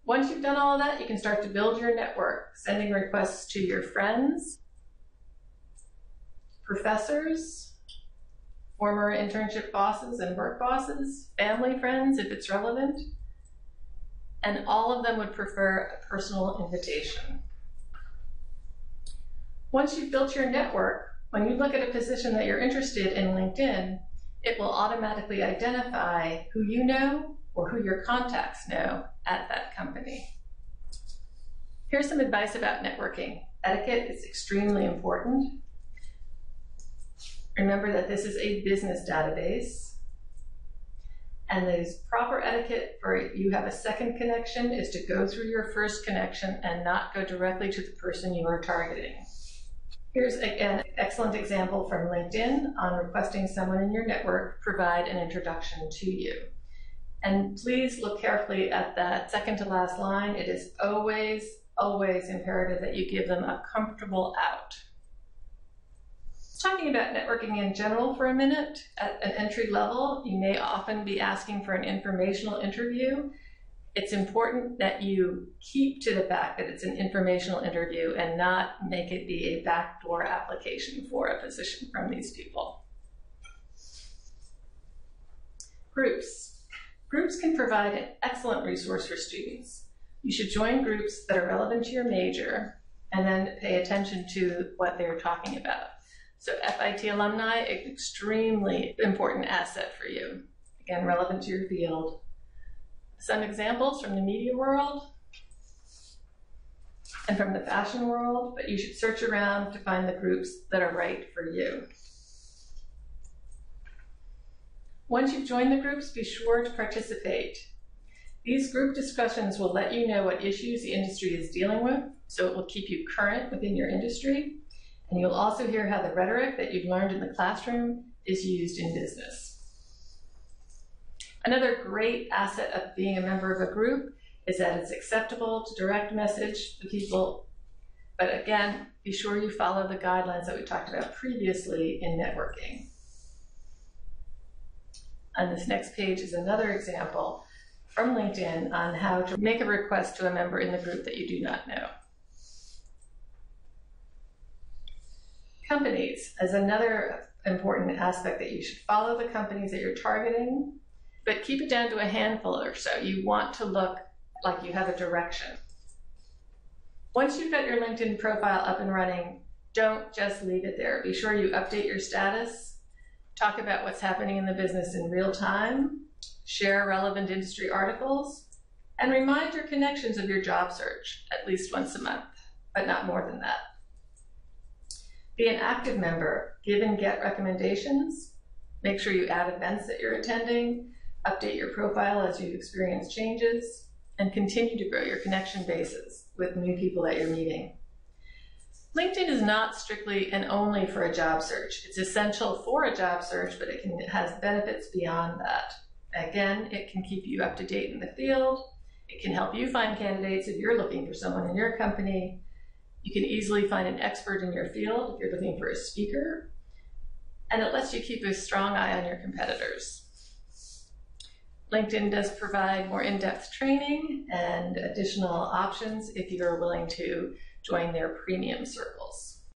Once you've done all of that, you can start to build your network, sending requests to your friends, professors, former internship bosses and work bosses, family friends if it's relevant, and all of them would prefer a personal invitation. Once you've built your network, when you look at a position that you're interested in LinkedIn, it will automatically identify who you know or who your contacts know at that company. Here's some advice about networking. Etiquette is extremely important. Remember that this is a business database, and there's proper etiquette for if you have a second connection is to go through your first connection and not go directly to the person you are targeting. Here's an excellent example from LinkedIn on requesting someone in your network provide an introduction to you. And please look carefully at that second to last line. It is always, always imperative that you give them a comfortable out. Talking about networking in general for a minute, at an entry level, you may often be asking for an informational interview. It's important that you keep to the fact that it's an informational interview and not make it be a backdoor application for a position from these people. Groups. Groups can provide an excellent resource for students. You should join groups that are relevant to your major and then pay attention to what they're talking about. So FIT alumni, an extremely important asset for you. Again, relevant to your field. Some examples from the media world and from the fashion world, but you should search around to find the groups that are right for you. Once you've joined the groups, be sure to participate. These group discussions will let you know what issues the industry is dealing with, so it will keep you current within your industry. And you'll also hear how the rhetoric that you've learned in the classroom is used in business. Another great asset of being a member of a group is that it's acceptable to direct message the people. But again, be sure you follow the guidelines that we talked about previously in networking. On this next page is another example from LinkedIn on how to make a request to a member in the group that you do not know. Companies is another important aspect that you should follow the companies that you're targeting, but keep it down to a handful or so. You want to look like you have a direction. Once you've got your LinkedIn profile up and running, don't just leave it there. Be sure you update your status, talk about what's happening in the business in real time, share relevant industry articles, and remind your connections of your job search at least once a month, but not more than that. Be an active member, give and get recommendations, make sure you add events that you're attending, update your profile as you experience changes, and continue to grow your connection bases with new people that you're meeting. LinkedIn is not strictly and only for a job search. It's essential for a job search, but it has benefits beyond that. Again, it can keep you up to date in the field. It can help you find candidates if you're looking for someone in your company. You can easily find an expert in your field if you're looking for a speaker. And it lets you keep a strong eye on your competitors. LinkedIn does provide more in-depth training and additional options if you're willing to join their premium circles.